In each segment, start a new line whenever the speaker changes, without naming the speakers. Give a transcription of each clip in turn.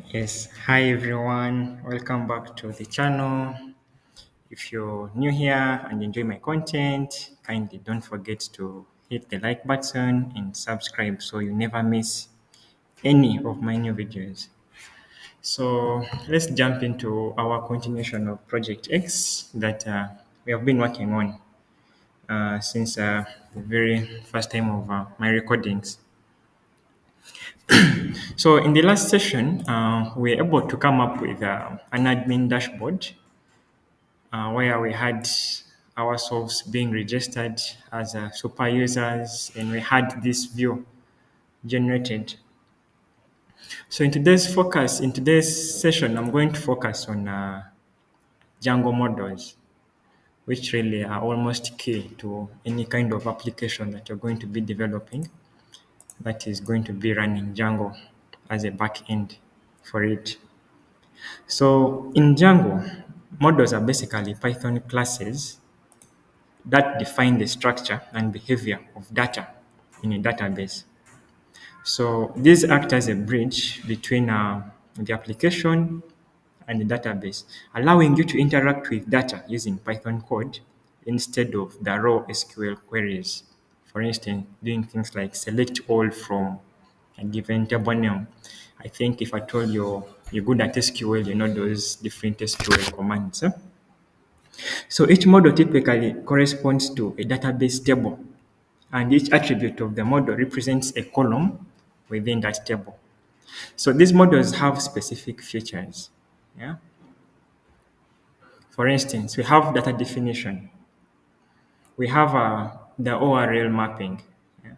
Yes, hi everyone, welcome back to the channel. If you're new here and enjoy my content, kindly don't forget to hit the like button and subscribe so you never miss any of my new videos. So let's jump into our continuation of Project X that we have been working on since the very first time of my recordings. So in the last session, we were able to come up with an admin dashboard where we had ourselves being registered as super users, and we had this view generated. So in today's session, I'm going to focus on Django models, which really are almost key to any kind of application that you're going to be developing that is going to be running Django as a backend for it. So in Django, models are basically Python classes that define the structure and behavior of data in a database. So these act as a bridge between the application and the database, allowing you to interact with data using Python code instead of the raw SQL queries. For instance, doing things like select all from a given table name. I think if I told you you're good at SQL, you know those different SQL commands. So each model typically corresponds to a database table, and each attribute of the model represents a column within that table. So these models have specific features. Yeah. For instance, we have data definition. We have the ORL mapping. Yeah.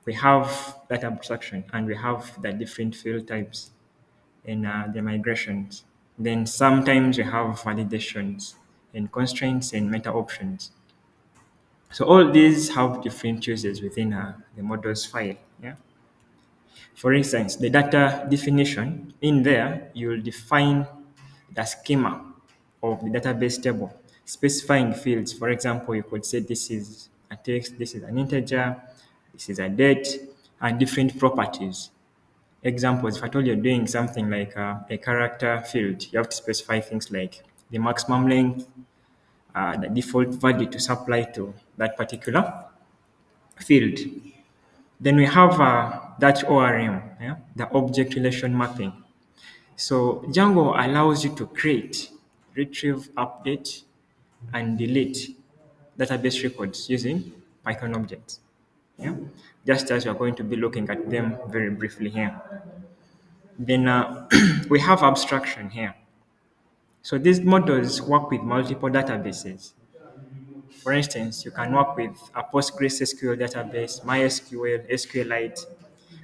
We have data abstraction, and we have the different field types in the migrations. Then sometimes we have validations and constraints and meta options. So all these have different uses within the models file. Yeah. For instance, the data definition in there, you'll define the schema of the database table, specifying fields. For example, you could say this is a text, this is an integer, this is a date, and different properties. Examples, if I told you're doing something like a character field, you have to specify things like the maximum length, the default value to supply to that particular field. Then we have that ORM, yeah, the object relation mapping. So Django allows you to create, retrieve, update, and delete database records using Python objects. Yeah, just as we are going to be looking at them very briefly here. Then we have abstraction here. So these models work with multiple databases. For instance, you can work with a PostgreSQL database, MySQL, SQLite,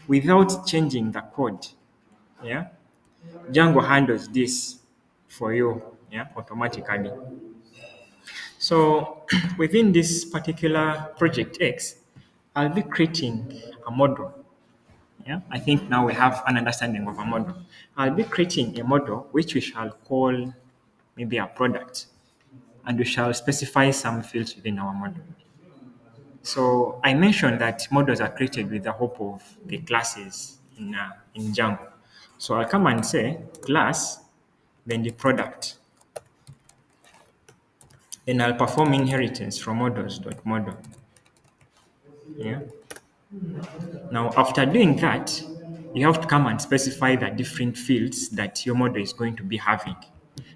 without changing the code. Yeah, Django handles this for you. Yeah, automatically. So within this particular project X, I'll be creating a model. Yeah, I think now we have an understanding of a model. I'll be creating a model which we shall call maybe a product, and we shall specify some fields within our model. So I mentioned that models are created with the hope of the classes in Django. So I'll come and say class, then the product. Then I'll perform inheritance from models.model. Yeah. Now after doing that, you have to come and specify the different fields that your model is going to be having.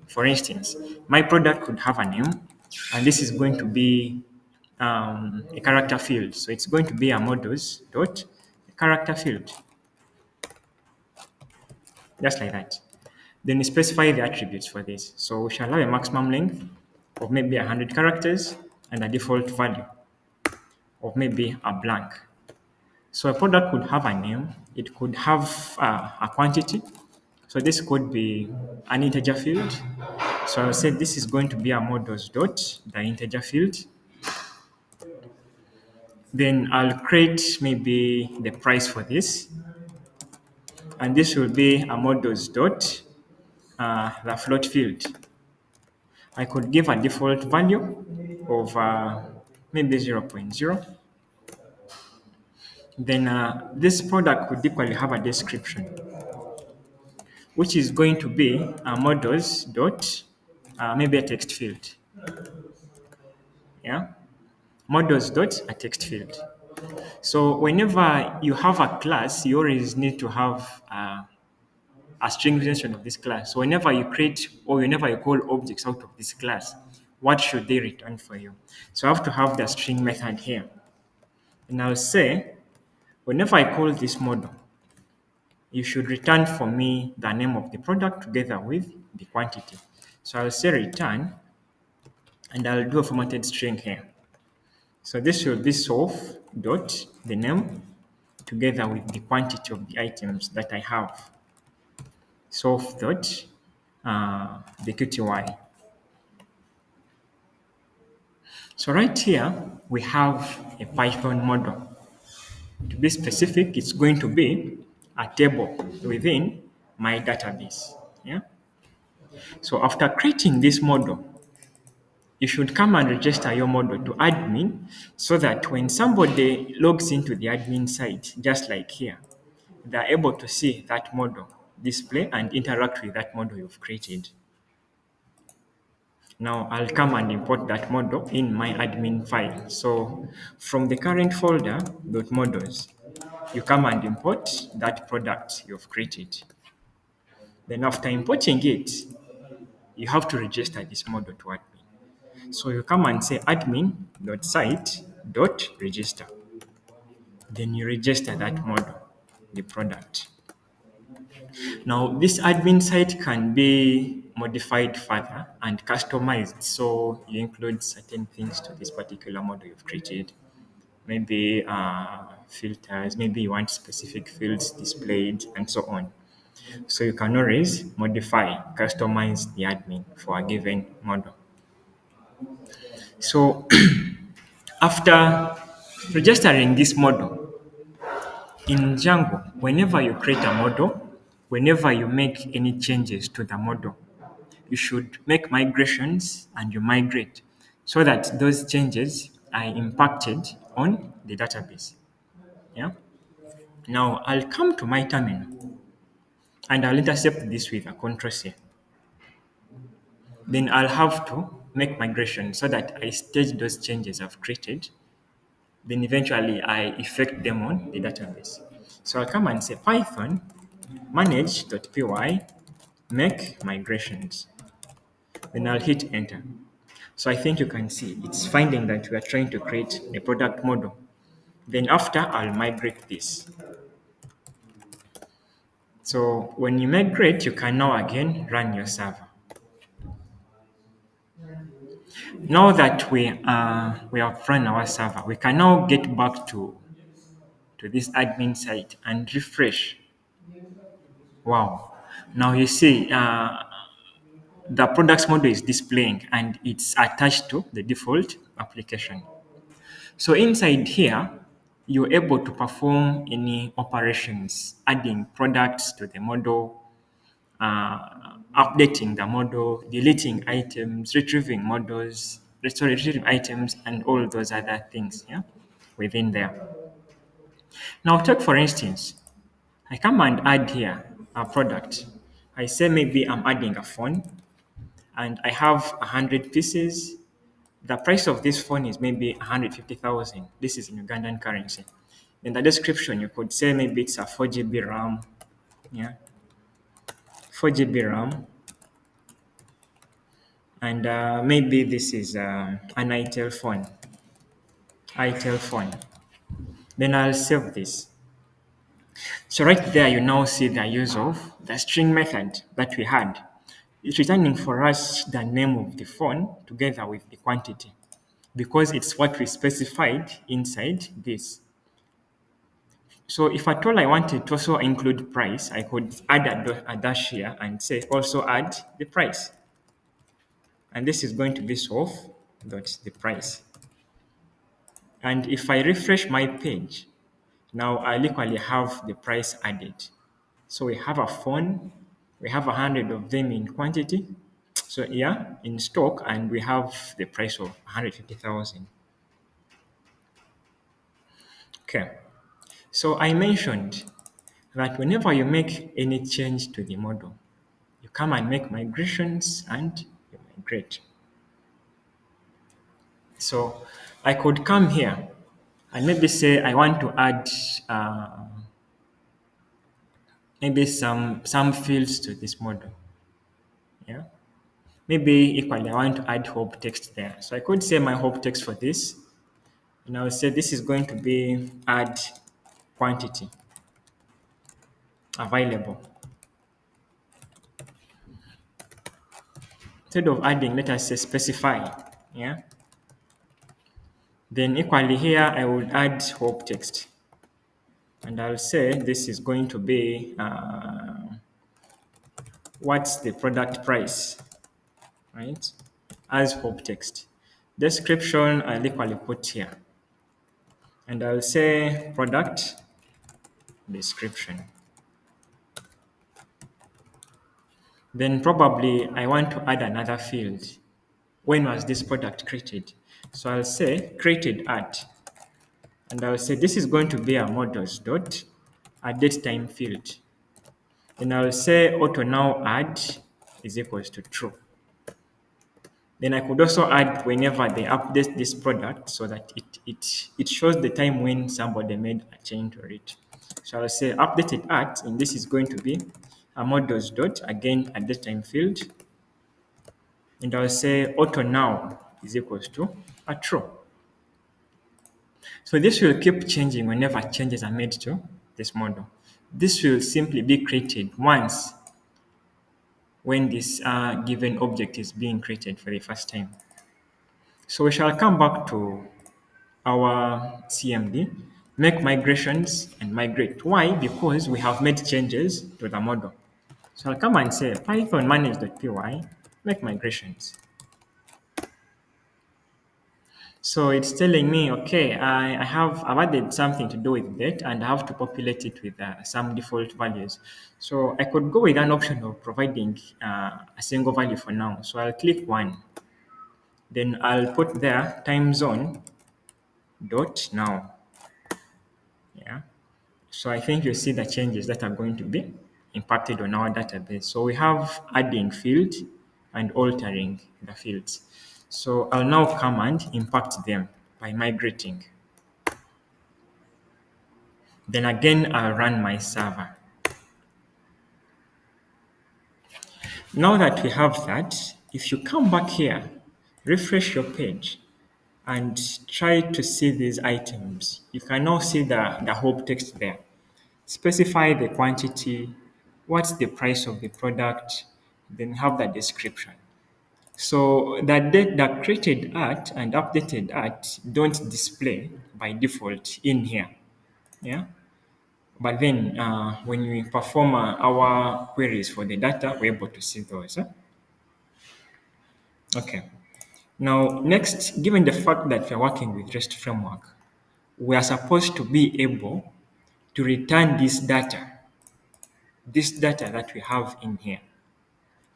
For instance, my product could have a name, and this is going to be a character field. So it's going to be a models dot character field, just like that. Then you specify the attributes for this. So we shall have a maximum length of maybe 100 characters and a default value of maybe a blank. So a product could have a name. It could have a quantity. So this could be an integer field. So I'll say this is going to be a models dot the integer field. Then I'll create maybe the price for this, and this will be a models dot the float field. I could give a default value of maybe zero point 0.0. Then this product could equally have a description, which is going to be models dot maybe a text field. Yeah, models dot a text field. So whenever you have a class, you always need to have a string extension of this class. So whenever you create or whenever you call objects out of this class, what should they return for you? So I have to have the string method here. And I'll say, whenever I call this model, you should return for me the name of the product together with the quantity. So I'll say return, and I'll do a formatted string here. So this will be solve dot the name together with the quantity of the items that I have. Solve dot the qty. So right here, we have a Python model. To be specific, it's going to be a table within my database. Yeah. So after creating this model, you should come and register your model to admin so that when somebody logs into the admin site, just like here, they're able to see that model display and interact with that model you've created. Now I'll come and import that model in my admin file. So from the current folder, .models, you come and import that product you've created. Then after importing it, you have to register this model to admin. So you come and say admin.site.register. Then you register that model, the product. Now, this admin site can be modified further and customized. So you include certain things to this particular model you've created. Maybe filters, maybe you want specific fields displayed, and so on. So you can always modify, customize the admin for a given model. So after registering this model, in Django, whenever you create a model, whenever you make any changes to the model, you should make migrations and you migrate so that those changes are impacted on the database. Yeah. Now I'll come to my terminal and I'll intercept this with a Ctrl C. Then I'll have to make migration so that I stage those changes I've created. Then eventually I effect them on the database. So I'll come and say Python manage.py make migrations. Then I'll hit enter. So I think you can see it's finding that we are trying to create a product model. Then after, I'll migrate this. So when you migrate, you can now again run your server. Now that we have run our server, we can now get back to this admin site and refresh. Wow. Now you see the products model is displaying and it's attached to the default application. So inside here, you're able to perform any operations, adding products to the model, updating the model, deleting items, retrieving models, retrieving items, and all those other things, yeah, within there. Now, take for instance, I come and add here a product. I say maybe I'm adding a phone, and I have 100 pieces. The price of this phone is maybe 150,000. This is in Ugandan currency. In the description, you could say maybe it's a 4 GB RAM, yeah, 4 GB RAM, and maybe this is an ITEL phone. ITEL phone. Then I'll save this. So right there, you now see the use of the string method that we had. It's returning for us the name of the phone together with the quantity because it's what we specified inside this. So if at all I wanted to also include price, I could add a dash here and say also add the price. And this is going to be solve dot the price. And if I refresh my page, now I'll equally have the price added. So we have a phone, we have 100 of them in quantity. So yeah, in stock, and we have the price of 150,000. Okay. So I mentioned that whenever you make any change to the model, You come and make migrations and you migrate. So I could come here and maybe say I want to add uh, maybe some fields to this model. Yeah. Maybe equally I want to add hope text there. So I could say my hope text for this, and I will say this is going to be add quantity available. Instead of adding, let us say specify. Yeah. Then equally here I would add hope text. And I'll say this is going to be what's the product price, right? As hope text. Description I'll equally put here. And I'll say product description. Then probably I want to add another field. When was this product created? So I'll say created at. And I'll say this is going to be a models dot a date time field. Then I'll say auto now add is equals to true. Then I could also add whenever they update this product so that it shows the time when somebody made a change to it. So I'll say updated at, and this is going to be a models dot, again a date time field. And I'll say auto now is equals to a true. So this will keep changing whenever changes are made to this model. This will simply be created once when this given object is being created for the first time. So we shall come back to our CMD, make migrations and migrate. Why? Because we have made changes to the model. So I'll come and say python manage.py, make migrations. So it's telling me, okay, I've added something to do with date and I have to populate it with some default values. So I could go with an option of providing a single value for now. So I'll click one. Then I'll put there time zone dot now. Yeah. So I think you see the changes that are going to be impacted on our database. So we have adding field and altering the fields. So I'll now come and impact them by migrating. Then again, I'll run my server. Now that we have that, if you come back here, refresh your page, and try to see these items, you can now see the hope text there. Specify the quantity, what's the price of the product, then have the description. So the date that created at and updated at don't display by default in here. Yeah. But then when we perform our queries for the data, we're able to see those. Huh? Okay. Now, next, given the fact that we're working with REST framework, we are supposed to be able to return this data that we have in here,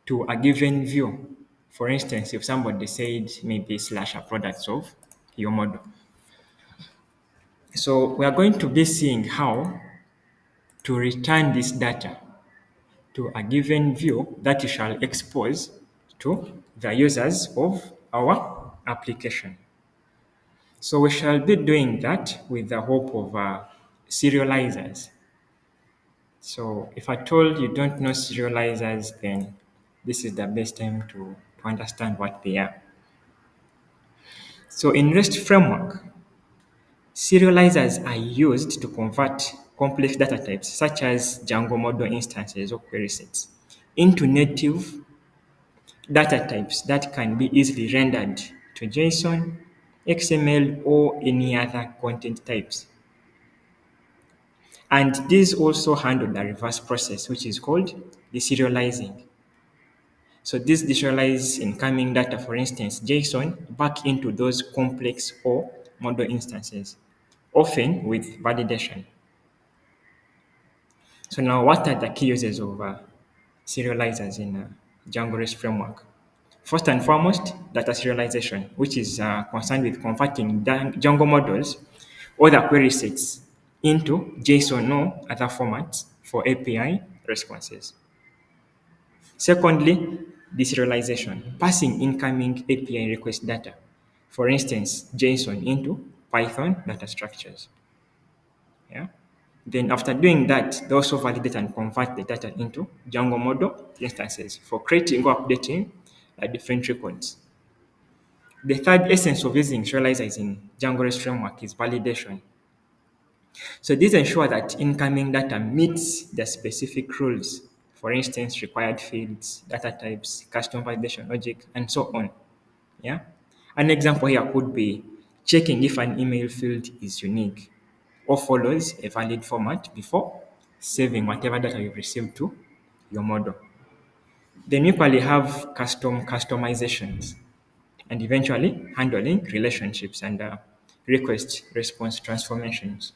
to a given view. For instance, if somebody said maybe slash a products of your model. So we are going to be seeing how to return this data to a given view that you shall expose to the users of our application. So we shall be doing that with the help of serializers. So if at all you don't know serializers, then this is the best time to understand what they are. So in REST framework, serializers are used to convert complex data types such as Django model instances or query sets into native data types that can be easily rendered to JSON, XML, or any other content types. And these also handle the reverse process, which is called deserializing. So this deserialize incoming data, for instance, JSON, back into those complex or model instances, often with validation. So now what are the key uses of serializers in Django REST framework? First and foremost, data serialization, which is concerned with converting Django models or the query sets into JSON or other formats for API responses. Secondly, deserialization, passing incoming API request data, for instance, JSON into Python data structures. Yeah. Then after doing that, they also validate and convert the data into Django model instances for creating or updating different records. The third essence of using serializers in Django REST Framework is validation. So these ensure that incoming data meets the specific rules, for instance, required fields, data types, custom validation logic, and so on. Yeah. An example here could be checking if an email field is unique or follows a valid format before saving whatever data you've received to your model. Then you equally have customizations and eventually handling relationships and request response transformations.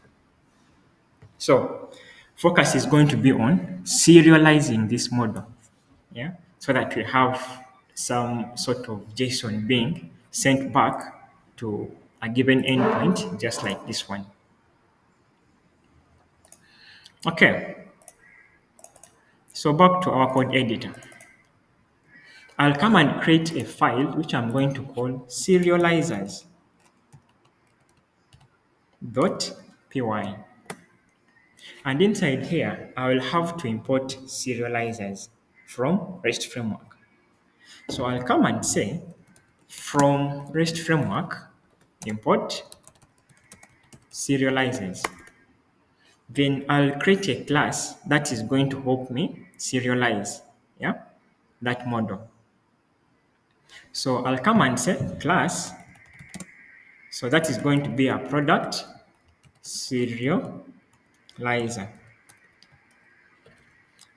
So focus is going to be on serializing this model, yeah, so that we have some sort of JSON being sent back to a given endpoint, just like this one. Okay, so back to our code editor. I'll come and create a file which I'm going to call serializers.py. And inside here, I will have to import serializers from REST framework. So I'll come and say from REST framework, import serializers. Then I'll create a class that is going to help me serialize, yeah, that model. So I'll come and say class. So that is going to be a product serializer.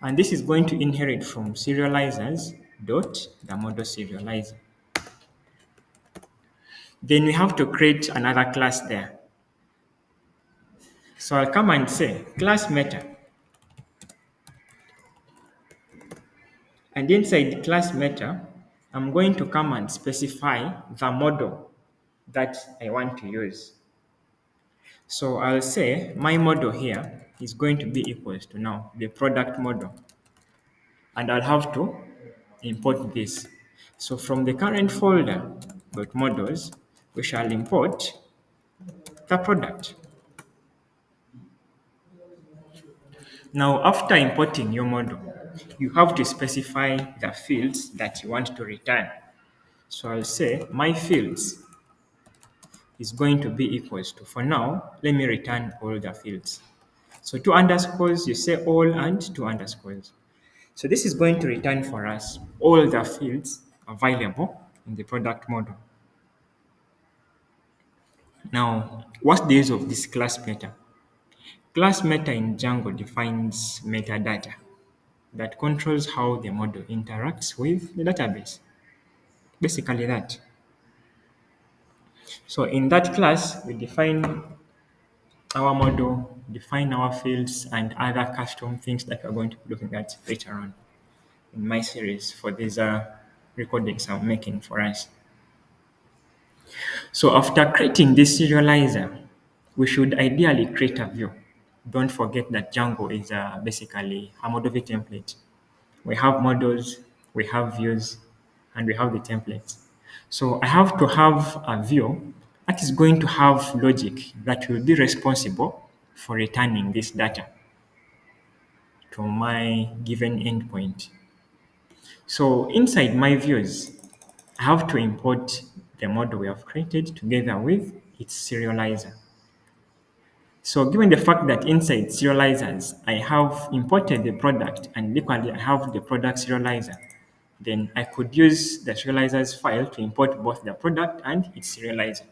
And this is going to inherit from serializers dot the model serializer. Then we have to create another class there. So I'll come and say class meta. And inside class meta, I'm going to come and specify the model that I want to use. So I'll say my model here is going to be equals to now the product model. And I'll have to import this. So from the current folder, .models, we shall import the product. Now, after importing your model, you have to specify the fields that you want to return. So I'll say my fields is going to be equals to, for now, let me return all the fields. So two underscores, you say all and two underscores. So this is going to return for us all the fields available in the product model. Now, what's the use of this class meta? Class meta in Django defines metadata that controls how the model interacts with the database. Basically that. So in that class, we define our model, define our fields, and other custom things that we're going to be looking at later on in my series for these recordings I'm making for us. So after creating this serializer, we should ideally create a view. Don't forget that Django is basically a model view template. We have models, we have views, and we have the templates. So I have to have a view that is going to have logic that will be responsible for returning this data to my given endpoint. So inside my views, I have to import the model we have created together with its serializer. So given the fact that inside serializers, I have imported the product and equally I have the product serializer, then I could use the serializers file to import both the product and its serializer.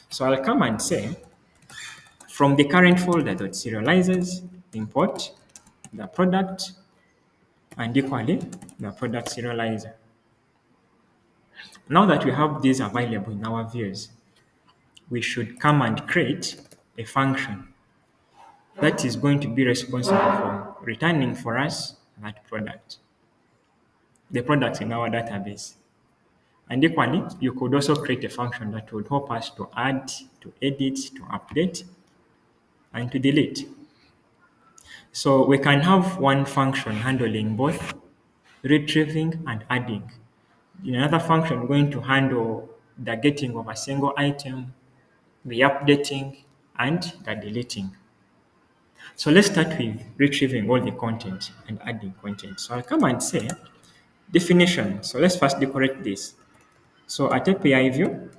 So I'll come and say, from the current folder .serializers, import the product and equally the product serializer. Now that we have these available in our views, we should come and create a function that is going to be responsible for returning for us that product, the products in our database. And equally, you could also create a function that would help us to add, to edit, to update, and to delete. So we can have one function handling both retrieving, and adding. In another function, we're going to handle the getting of a single item, the updating, and the deleting. So let's start with retrieving all the content and adding content. So I'll come and say definition. So let's first decorate this. So at API view,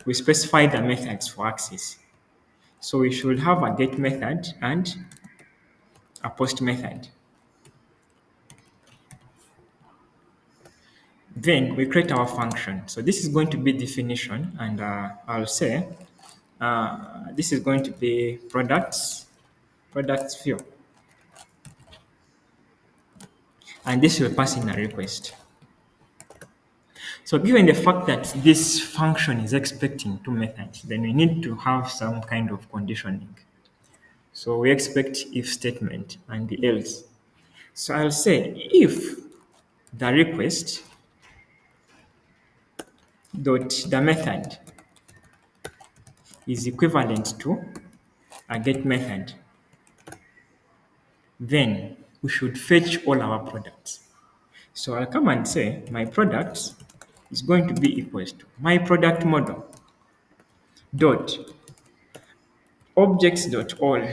we specify the methods for access. So we should have a get method and a post method. Then we create our function. So this is going to be definition, and I'll say this is going to be products view, and this will pass in a request. So given the fact that this function is expecting two methods, then we need to have some kind of conditioning. So we expect if statement and the else. So I'll say if the request dot the method is equivalent to a get method, then we should fetch all our products. So I'll come and say my product is going to be equals to my product model dot objects dot all.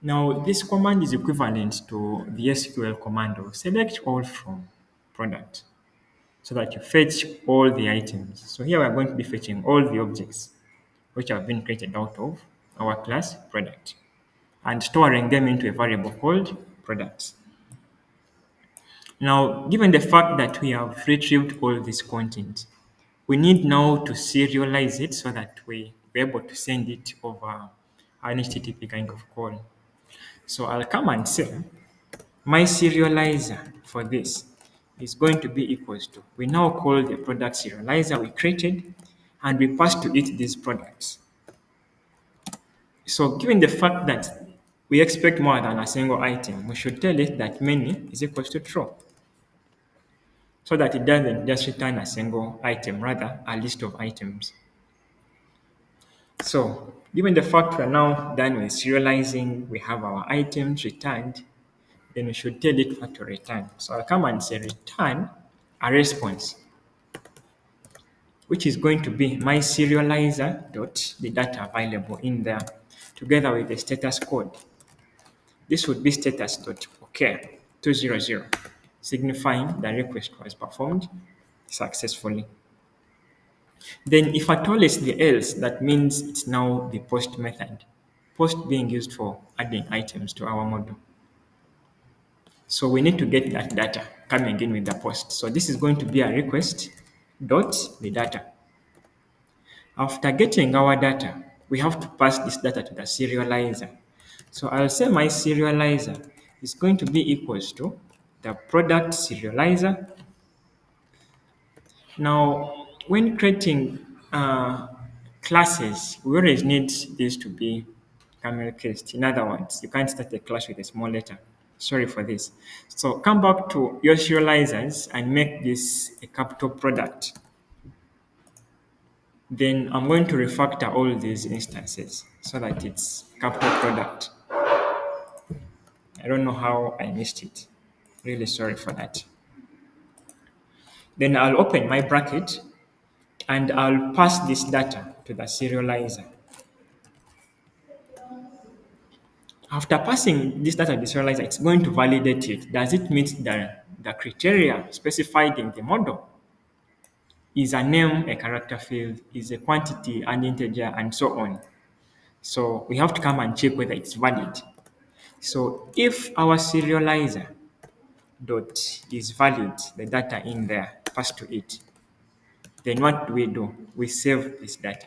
Now this command is equivalent to the SQL command of select all from product, so that you fetch all the items. So here we are going to be fetching all the objects which have been created out of our class product and storing them into a variable called products. Now, given the fact that we have retrieved all this content, we need now to serialize it so that we're able to send it over an HTTP kind of call. So I'll come and say my serializer for this is going to be equals to, we now call the product serializer we created, and we pass to it these products. So given the fact that we expect more than a single item, we should tell it that many is equals to true, so that it doesn't just return a single item, rather a list of items. So given the fact we are now done with serializing, we have our items returned, then we should tell it what to return. So I'll come and say return a response, which is going to be my serializer dot the data available in there together with the status code. This would be status dot okay 200, signifying the request was performed successfully. Then if at all it's the else, that means it's now the post method. Post being used for adding items to our model. So we need to get that data coming in with the post. So this is going to be a request dot the data. After getting our data, we have to pass this data to the serializer. So I'll say my serializer is going to be equals to the product serializer. Now, when creating classes, we always need this to be camel cased. In other words, you can't start a class with a small letter. Sorry for this. So come back to your serializers and make this a capital product. Then I'm going to refactor all these instances so that it's capital product. I don't know how I missed it. Really sorry for that. Then I'll open my bracket and I'll pass this data to the serializer. After passing this data to the serializer, it's going to validate it. Does it meet the criteria specified in the model? Is a name a character field? Is a quantity an integer, and so on? So we have to come and check whether it's valid. So if our serializer dot is valid, the data in there passed to it, then what do? We save this data.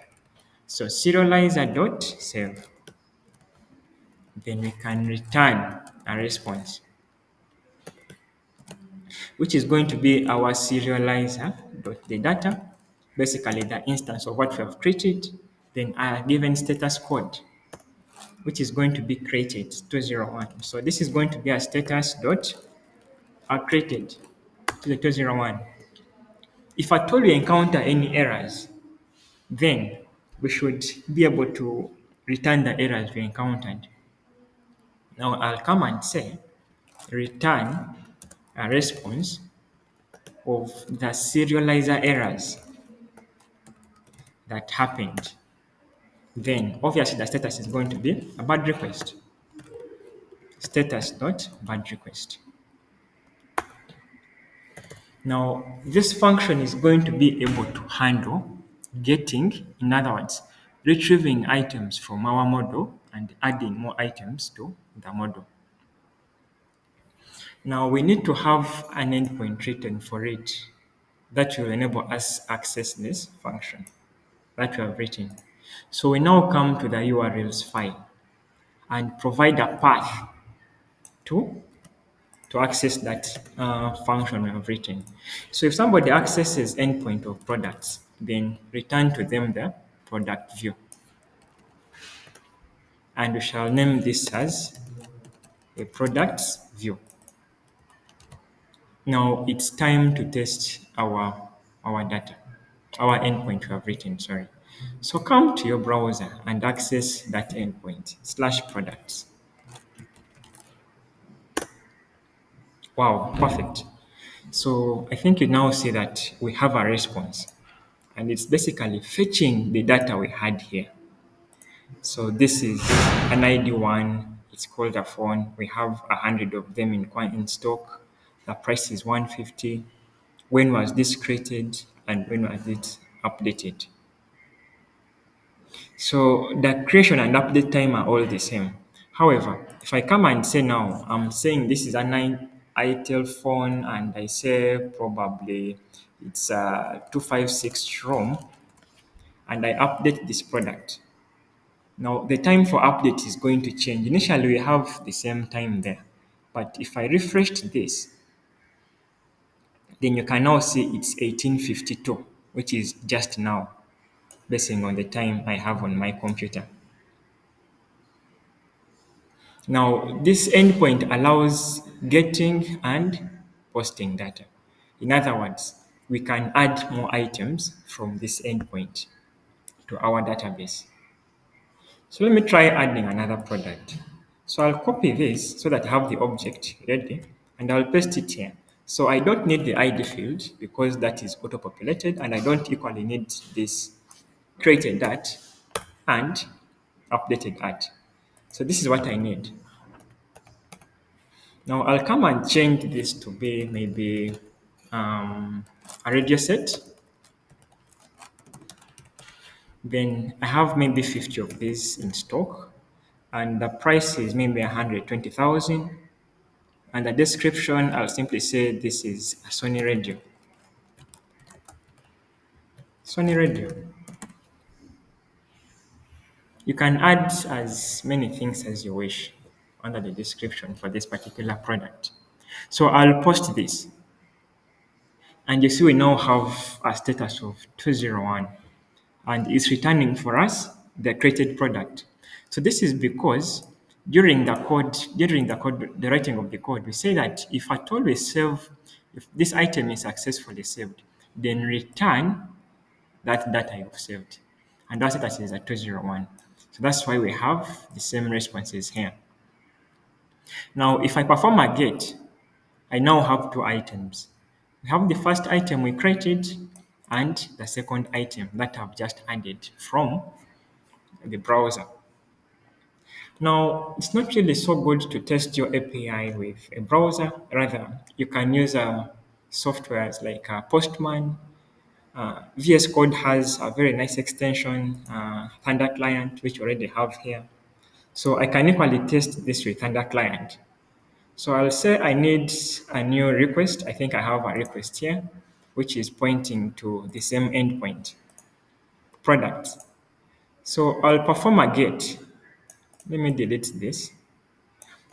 So serializer dot save. Then we can return a response, which is going to be our serializer dot the data, basically the instance of what we have created, then a given status code, which is going to be created 201. So this is going to be a status dot created to the 201. If at all we encounter any errors, then we should be able to return the errors we encountered. Now I'll come and say return a response of the serializer errors that happened, then obviously the status is going to be a bad request. Status dot bad request. Now, this function is going to be able to handle getting, in other words, retrieving items from our model and adding more items to the model. Now, we need to have an endpoint written for it that will enable us access this function that we have written. So we now come to the URLs file and provide a path to access that function we have written. So if somebody accesses endpoint of products, then return to them the product view. And we shall name this as a products view. Now it's time to test our data, our endpoint we have written, sorry. So come to your browser and access that endpoint /products. Wow, perfect. So I think you now see that we have a response, and it's basically fetching the data we had here. So this is an ID one. It's called a phone. We have 100 of them in stock. The price is 150. When was this created and when was it updated? So the creation and update time are all the same. However, if I come and say now, I'm saying this is a 9 ITEL phone and I say probably it's a 256 ROM and I update this product. Now the time for update is going to change. Initially we have the same time there, but if I refreshed this, then you can now see it's 1852, which is just now, basing on the time I have on my computer. Now, this endpoint allows getting and posting data. In other words, we can add more items from this endpoint to our database. So let me try adding another product. So I'll copy this so that I have the object ready and I'll paste it here. So I don't need the ID field because that is auto-populated and I don't equally need this created at and updated at. So this is what I need. Now I'll come and change this to be maybe a radio set. Then I have maybe 50 of these in stock and the price is maybe 120,000. And the description, I'll simply say this is a Sony radio. Sony radio. You can add as many things as you wish under the description for this particular product. So I'll post this. And you see we now have a status of 201 and it's returning for us the created product. So this is because during the writing of the code, we say that if at all we save, if this item is successfully saved, then return that data you've saved. And that status is at 201. So that's why we have the same responses here. Now, if I perform a get, I now have two items. We have the first item we created and the second item that I've just added from the browser. Now, it's not really so good to test your API with a browser. Rather, you can use softwares like Postman. VS Code has a very nice extension, Thunder Client, which we already have here. So I can equally test this with Thunder Client. So I'll say I need a new request. I think I have a request here, which is pointing to the same endpoint, product. So I'll perform a get. Let me delete this.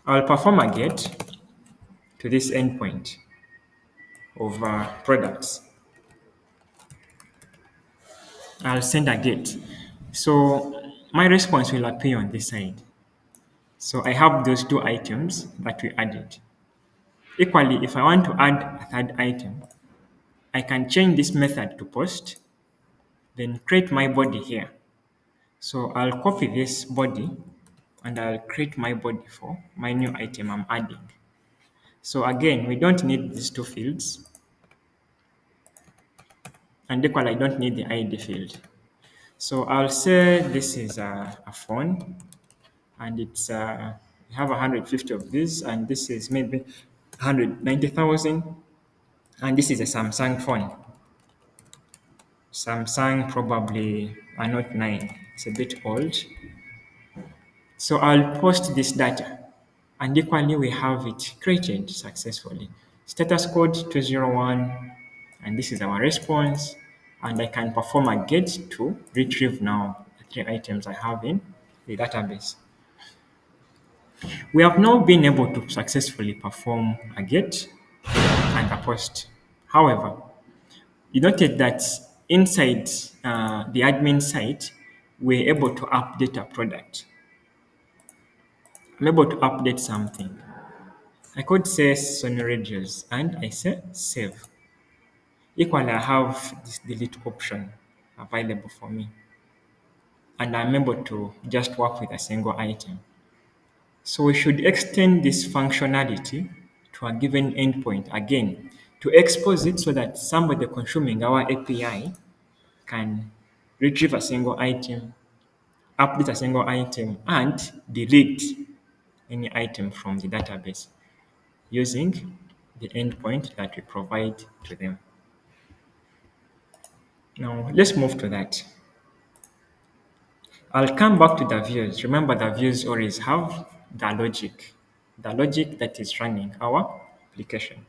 I'll perform a get to this endpoint of products. I'll send a get. So my response will appear on this side. So I have those two items that we added. Equally, if I want to add a third item, I can change this method to post, then create my body here. So I'll copy this body and I'll create my body for my new item I'm adding. So again, we don't need these two fields. And equally, I don't need the ID field. So I'll say this is a phone, and it's we have 150 of these, and this is maybe 190,000, and this is a Samsung phone. Samsung probably a Note 9. It's a bit old. So I'll post this data, and equally we have it created successfully. Status code 201, and this is our response, and I can perform a get to retrieve now the three items I have in the database. We have now been able to successfully perform a get and a post. However, you noted that inside the admin site, we're able to update a product. I'm able to update something. I could say Sony Radios and I say save. Equally, I have this delete option available for me. And I'm able to just work with a single item. So we should extend this functionality to a given endpoint again to expose it so that somebody consuming our API can retrieve a single item, update a single item, and delete any item from the database using the endpoint that we provide to them. Now, let's move to that. I'll come back to the views. Remember, the views always have the logic that is running our application.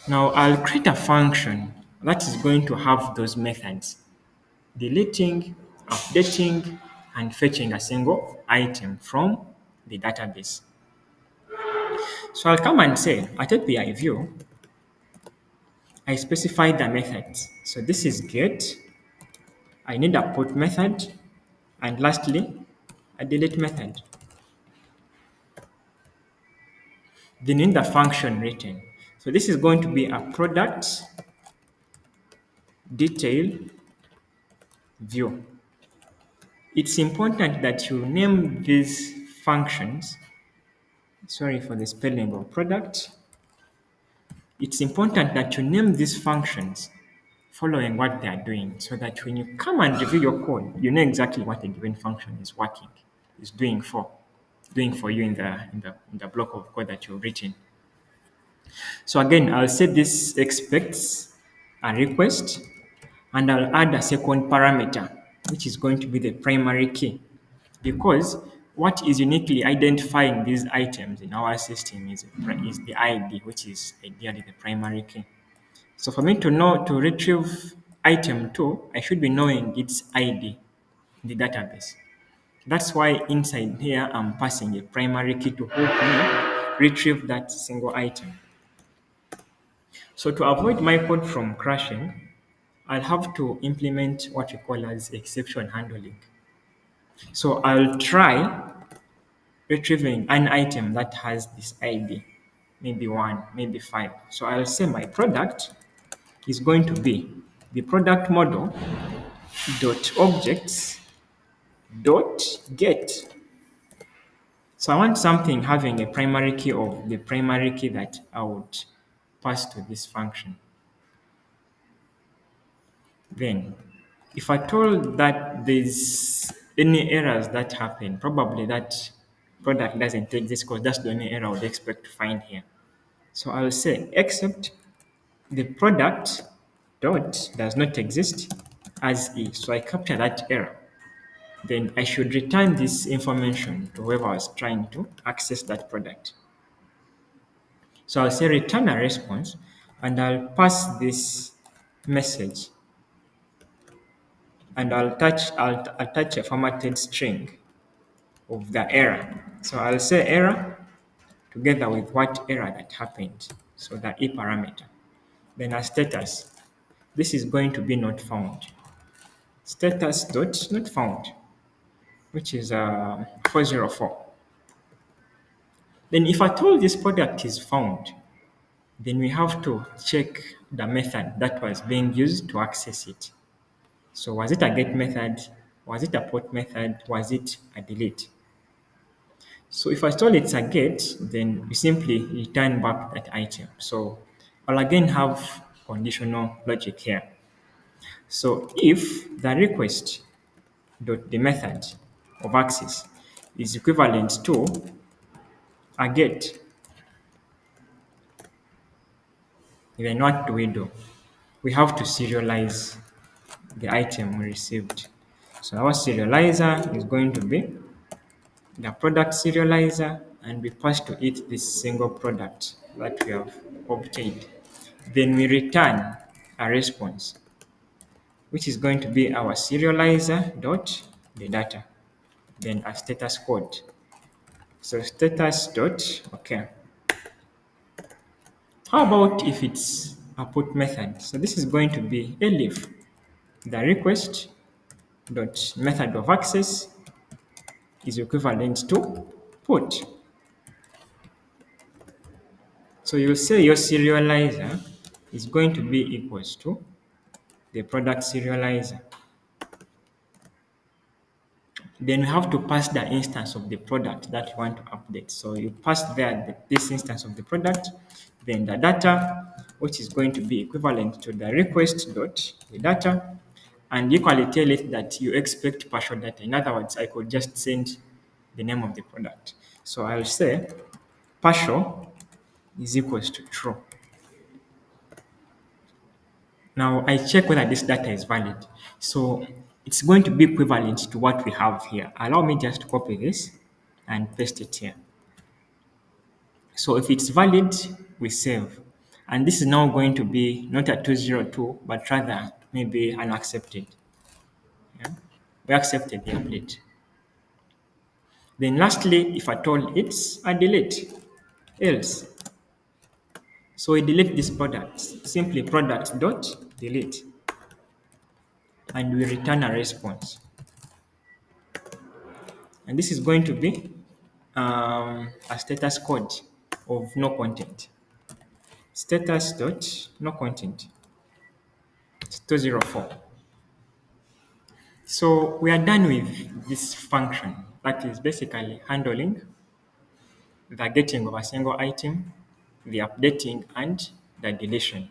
Now, I'll create a function that is going to have those methods: deleting, updating, and fetching a single item from the database. So I'll come and say, at API view, I specify the methods. So this is get, I need a put method, and lastly, a delete method. Then in the function written. So this is going to be a product detail view. It's important that you name these functions. Sorry for the spelling of product. It's important that you name these functions following what they are doing so that when you come and review your code, you know exactly what a given function is working, is doing for you in the block of code that you've written. So again, I'll say this expects a request, and I'll add a second parameter, which is going to be the primary key. Because what is uniquely identifying these items in our system is the ID, which is ideally the primary key. So for me to know to retrieve item 2, I should be knowing its ID in the database. That's why inside here, I'm passing a primary key to help me retrieve that single item. So to avoid my code from crashing, I'll have to implement what we call as exception handling. So I'll try retrieving an item that has this ID, maybe 1, maybe 5. So I'll say my product is going to be the product model dot objects dot get. So I want something having a primary key of the primary key that I would pass to this function. Then, if I told that there's any errors that happen, probably that product doesn't take this because that's the only error I would expect to find here. So I'll say except the product dot does not exist as is. So I capture that error. Then I should return this information to whoever was trying to access that product. So I'll say return a response, and I'll pass this message, and I'll attach a formatted string of the error. So I'll say error together with what error that happened. So the E parameter. Then a status. This is going to be not found. Status dot not found, which is 404. Then if at all this product is found, then we have to check the method that was being used to access it. So was it a get method? Was it a put method? Was it a delete? So if I told it's a get, then we simply return back that item. So I'll again have conditional logic here. So if the request dot the method of access is equivalent to a get, then what do we do? We have to serialize the item we received. So our serializer is going to be the product serializer, and we pass to it this single product that we have obtained. Then we return a response, which is going to be our serializer dot the data, then a status code. So status dot, okay. How about if it's a put method? So this is going to be elif the request dot method of access is equivalent to put. So you'll say your serializer is going to be equals to the product serializer. Then you have to pass the instance of the product that you want to update. So you pass there this instance of the product, then the data, which is going to be equivalent to the request dot the data, and equally tell it that you expect partial data. In other words, I could just send the name of the product. So I'll say partial is equals to true. Now I check whether this data is valid. So it's going to be equivalent to what we have here. Allow me just to copy this and paste it here. So if it's valid, we save. And this is now going to be not a 202, but rather maybe an accepted. Yeah? We accepted the update. Then lastly, if at all it's a delete, else. So we delete this product, simply product dot delete, and we return a response. And this is going to be a status code of no content. Status dot no content. It's 204. So we are done with this function that is basically handling the getting of a single item, the updating, and the deletion.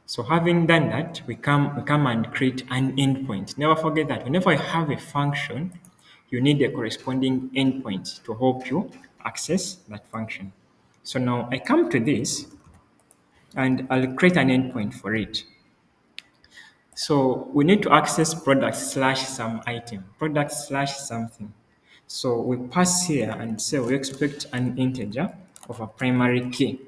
So having done that, we come and create an endpoint. Never forget that whenever you have a function, you need a corresponding endpoint to help you access that function. So now I come to this and I'll create an endpoint for it. So we need to access product slash some item, product slash something. So we pass here and say we expect an integer of a primary key,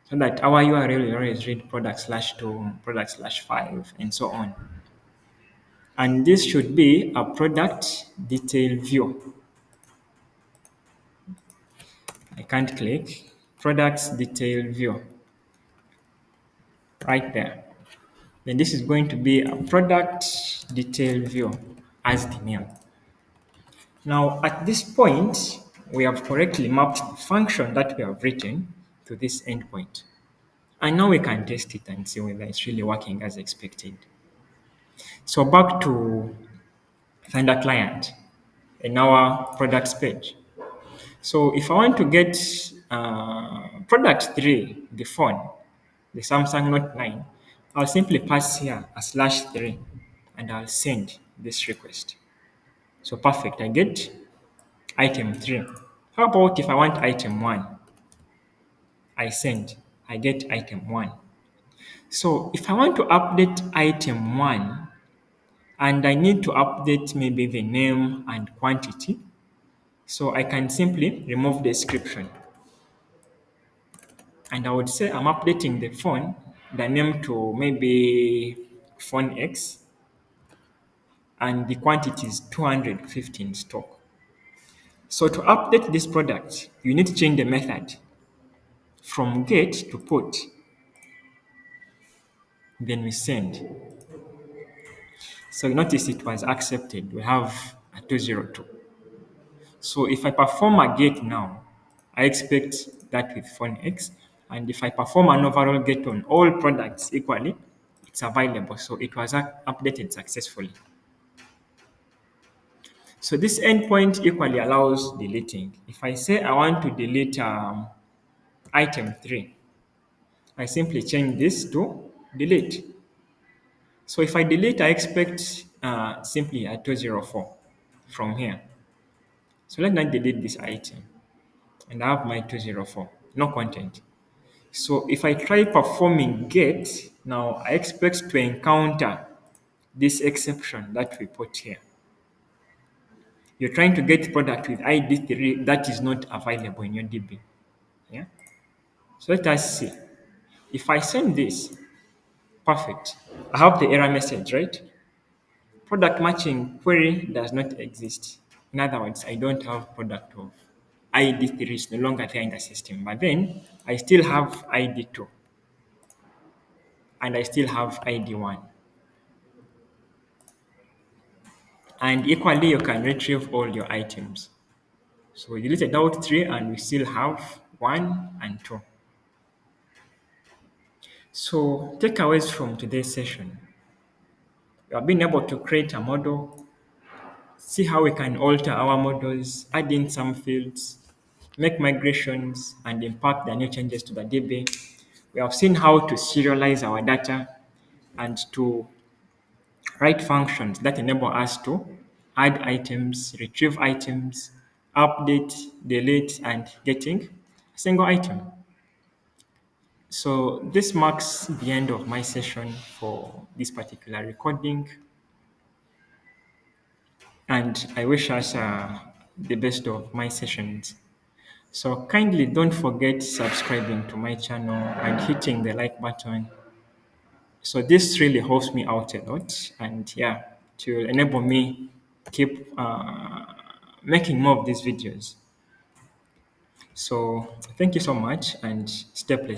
so that our URL will always read product slash 2, product slash 5, and so on. And this should be a product detail view. I can't click products detail view right there. Then this is going to be a product detail view as the name. Now at this point, we have correctly mapped the function that we have written to this endpoint. And now we can test it and see whether it's really working as expected. So back to Thunder client in our products page. So if I want to get product 3, the phone, the Samsung Note 9, I'll simply pass here a /3 and I'll send this request. So perfect, I get item 3. How about if I want item 1? I send, I get item 1. So if I want to update item 1 and I need to update maybe the name and quantity, so I can simply remove the description. And I would say I'm updating the phone, the name to maybe phone X, and the quantity is 250 in stock. So to update this product, you need to change the method from get to put. Then we send. So you notice it was accepted. We have a 202. So if I perform a get now, I expect that with phone X. And if I perform an overall get on all products equally, it's available. So it was updated successfully. So this endpoint equally allows deleting. If I say I want to delete item 3, I simply change this to delete. So if I delete, I expect simply a 204 from here. So let me delete this item and I have my 204, no content. So if I try performing get, now I expect to encounter this exception that we put here. You're trying to get product with ID 3 that is not available in your DB. Yeah. So let us see. If I send this, perfect. I have the error message, right? Product matching query does not exist. In other words, I don't have product of ID 3 is no longer there in the system. But then I still have ID 2 and I still have ID 1. And equally, you can retrieve all your items. So we deleted out 3 and we still have 1 and 2. So takeaways from today's session. We have been able to create a model, see how we can alter our models, add in some fields, make migrations, and impact the new changes to the DB. We have seen how to serialize our data and to write functions that enable us to add items, retrieve items, update, delete, and getting a single item. So this marks the end of my session for this particular recording, and I wish us the best of my sessions. So kindly don't forget subscribing to my channel and hitting the like button. So this really helps me out a lot, and yeah, to enable me keep making more of these videos. So thank you so much and stay blessed.